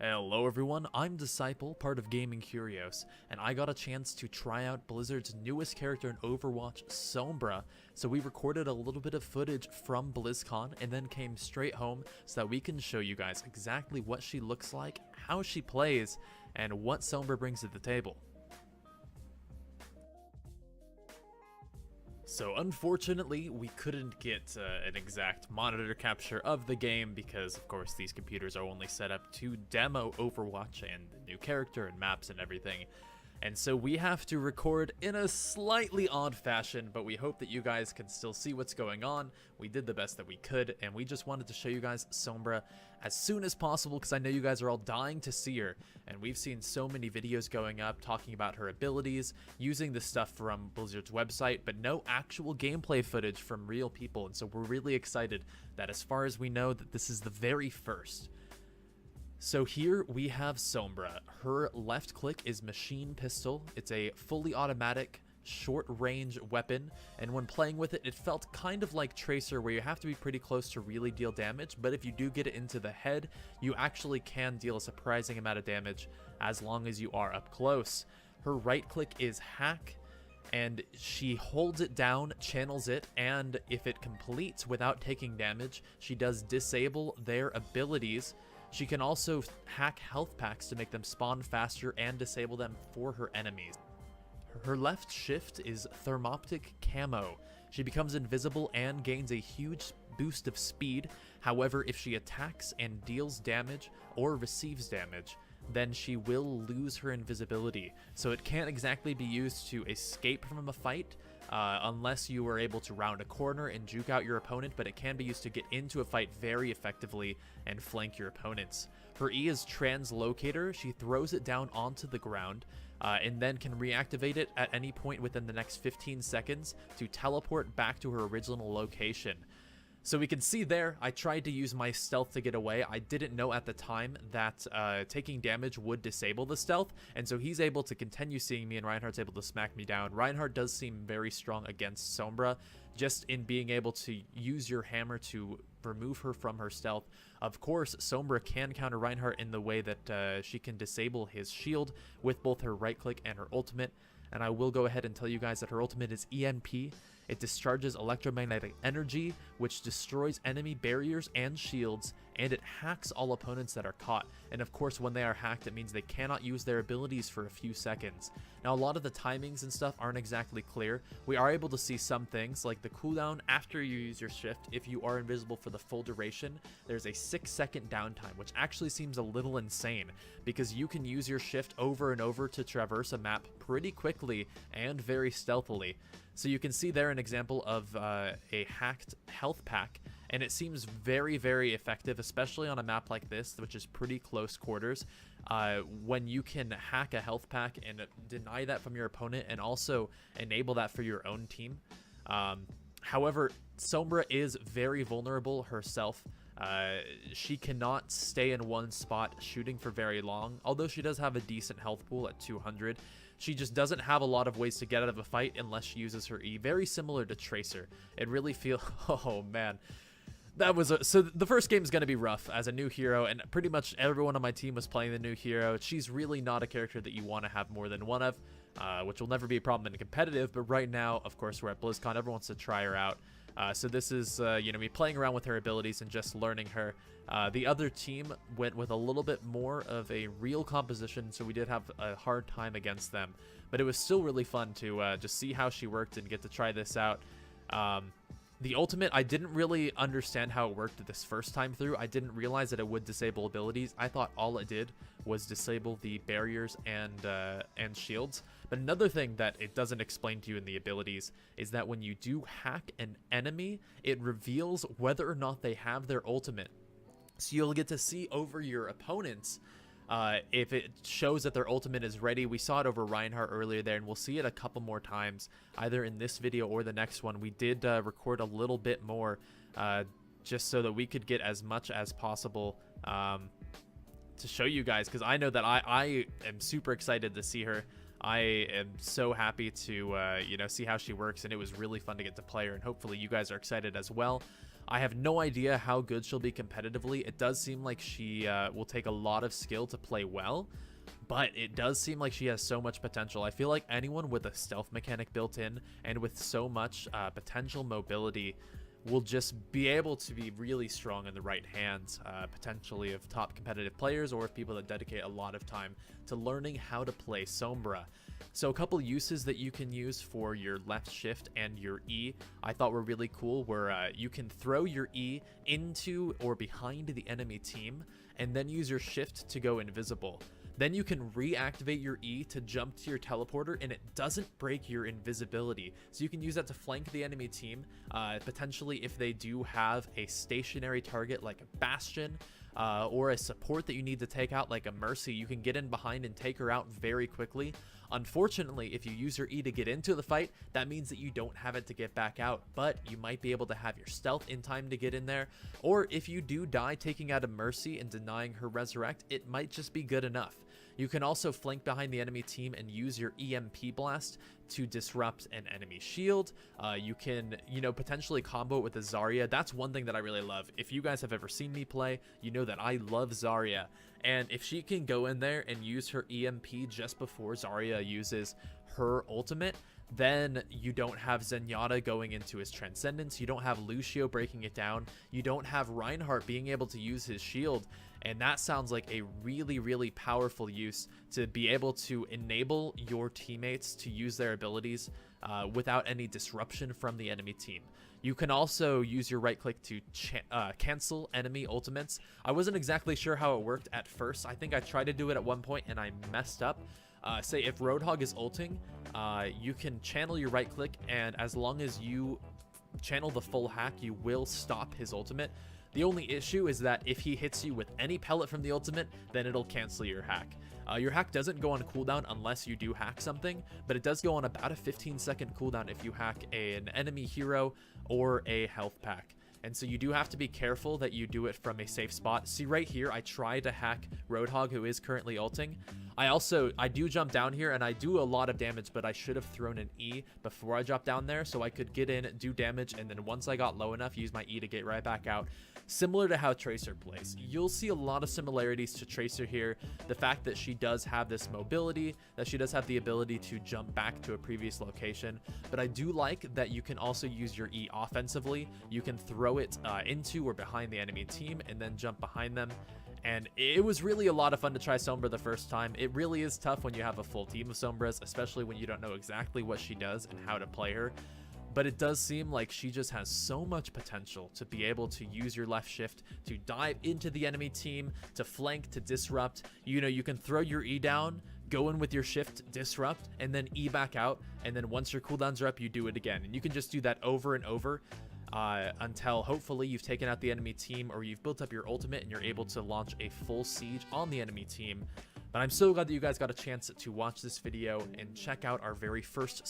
Hello everyone, I'm Disciple, part of Gaming Curios, and I got a chance to try out Blizzard's newest character in Overwatch, Sombra, so we recorded a little bit of footage from Blizzcon and then came straight home so that we can show you guys exactly what she looks like, how she plays, and what Sombra brings to the table. So unfortunately, we couldn't get an exact monitor capture of the game because, of course, these computers are only set up to demo Overwatch and the new character and maps and everything. And so we have to record in a slightly odd fashion, but we hope that you guys can still see what's going on. We did the best that we could, and we just wanted to show you guys Sombra as soon as possible because I know you guys are all dying to see her. And we've seen so many videos going up talking about her abilities, using the stuff from Blizzard's website, but no actual gameplay footage from real people. And so we're really excited that as far as we know that this is the very first. So here we have Sombra. Her left click is Machine Pistol. It's a fully automatic, short-range weapon, and when playing with it, it felt kind of like Tracer, where you have to be pretty close to really deal damage, but if you do get it into the head, you actually can deal a surprising amount of damage as long as you are up close. Her right click is Hack, and she holds it down, channels it, and if it completes without taking damage, she does disable their abilities. She can also hack health packs to make them spawn faster and disable them for her enemies. Her left shift is Thermoptic Camo. She becomes invisible and gains a huge boost of speed. However, if she attacks and deals damage or receives damage, then she will lose her invisibility. So it can't exactly be used to escape from a fight, unless you are able to round a corner and juke out your opponent, but it can be used to get into a fight very effectively and flank your opponents. Her E is Translocator. She throws it down onto the ground and then can reactivate it at any point within the next 15 seconds to teleport back to her original location. So we can see there, I tried to use my stealth to get away. I didn't know at the time that taking damage would disable the stealth, and so he's able to continue seeing me, and Reinhardt's able to smack me down. Reinhardt does seem very strong against Sombra, just in being able to use your hammer to remove her from her stealth. Of course, Sombra can counter Reinhardt in the way that she can disable his shield with both her right click and her ultimate, and I will go ahead and tell you guys that her ultimate is EMP. It discharges electromagnetic energy, which destroys enemy barriers and shields, and it hacks all opponents that are caught. And of course, when they are hacked, it means they cannot use their abilities for a few seconds. Now, a lot of the timings and stuff aren't exactly clear. We are able to see some things, like the cooldown after you use your shift. If you are invisible for the full duration, there's a 6-second downtime, which actually seems a little insane, because you can use your shift over and over to traverse a map pretty quickly and very stealthily. So you can see there an example of a hacked health pack, and it seems very, very effective, especially on a map like this, which is pretty close quarters, when you can hack a health pack and deny that from your opponent and also enable that for your own team. However, Sombra is very vulnerable herself. She cannot stay in one spot shooting for very long, although she does have a decent health pool at 200. She just doesn't have a lot of ways to get out of a fight unless she uses her E. Very similar to Tracer. It really feels... Oh, man. That was so the first game is going to be rough as a new hero, and pretty much everyone on my team was playing the new hero. She's really not a character that you want to have more than one of, which will never be a problem in competitive, but right now, of course, we're at Blizzcon. Everyone wants to try her out. So this is, me playing around with her abilities and just learning her. The other team went with a little bit more of a real composition, so we did have a hard time against them. But it was still really fun to just see how she worked and get to try this out. The ultimate, I didn't really understand how it worked this first time through. I didn't realize that it would disable abilities. I thought all it did was disable the barriers and shields. But another thing that it doesn't explain to you in the abilities is that when you do hack an enemy, it reveals whether or not they have their ultimate. So you'll get to see over your opponents if it shows that their ultimate is ready. We saw it over Reinhardt earlier there, and we'll see it a couple more times, either in this video or the next one. We did record a little bit more just so that we could get as much as possible to show you guys, because I know that I am super excited to see her. I am so happy to see how she works, and it was really fun to get to play her, and hopefully you guys are excited as well. I have no idea how good she'll be competitively. It does seem like she will take a lot of skill to play well, but it does seem like she has so much potential. I feel like anyone with a stealth mechanic built in and with so much potential mobility will just be able to be really strong in the right hands, potentially of top competitive players or of people that dedicate a lot of time to learning how to play Sombra. So a couple uses that you can use for your left shift and your E I thought were really cool, where you can throw your E into or behind the enemy team and then use your shift to go invisible. Then you can reactivate your E to jump to your teleporter, and it doesn't break your invisibility. So you can use that to flank the enemy team, potentially if they do have a stationary target like a Bastion, or a support that you need to take out like a Mercy. You can get in behind and take her out very quickly. Unfortunately, if you use your E to get into the fight, that means that you don't have it to get back out, but you might be able to have your stealth in time to get in there. Or if you do die taking out a Mercy and denying her resurrect, it might just be good enough. You can also flank behind the enemy team and use your EMP blast to disrupt an enemy shield. You can, potentially combo it with a Zarya. That's one thing that I really love. If you guys have ever seen me play, you know that I love Zarya. And if she can go in there and use her EMP just before Zarya uses her ultimate, then you don't have Zenyatta going into his Transcendence, you don't have Lucio breaking it down, you don't have Reinhardt being able to use his shield, and that sounds like a really, really powerful use to be able to enable your teammates to use their abilities without any disruption from the enemy team. You can also use your right click to cancel enemy ultimates. I wasn't exactly sure how it worked at first. I think I tried to do it at one point and I messed up. Say if Roadhog is ulting, you can channel your right click, and as long as you channel the full hack, you will stop his ultimate. The only issue is that if he hits you with any pellet from the ultimate, then it'll cancel your hack. Your hack doesn't go on cooldown unless you do hack something, but it does go on about a 15-second cooldown if you hack an enemy hero or a health pack. And so you do have to be careful that you do it from a safe spot. See right here, I try to hack Roadhog, who is currently ulting. I do jump down here and I do a lot of damage, but I should have thrown an E before I dropped down there so I could get in, do damage, and then once I got low enough, use my E to get right back out. Similar to how Tracer plays. You'll see a lot of similarities to Tracer here. The fact that she does have this mobility, that she does have the ability to jump back to a previous location, but I do like that you can also use your E offensively. You can throw it into or behind the enemy team and then jump behind them. And it was really a lot of fun to try Sombra the first time. It really is tough when you have a full team of Sombras, especially when you don't know exactly what she does and how to play her. But it does seem like she just has so much potential to be able to use your left shift to dive into the enemy team, to flank, to disrupt. You can throw your E down, go in with your shift, disrupt, and then E back out. And then once your cooldowns are up, you do it again. And you can just do that over and over until hopefully you've taken out the enemy team or you've built up your ultimate and you're able to launch a full siege on the enemy team. But I'm so glad that you guys got a chance to watch this video and check out our very first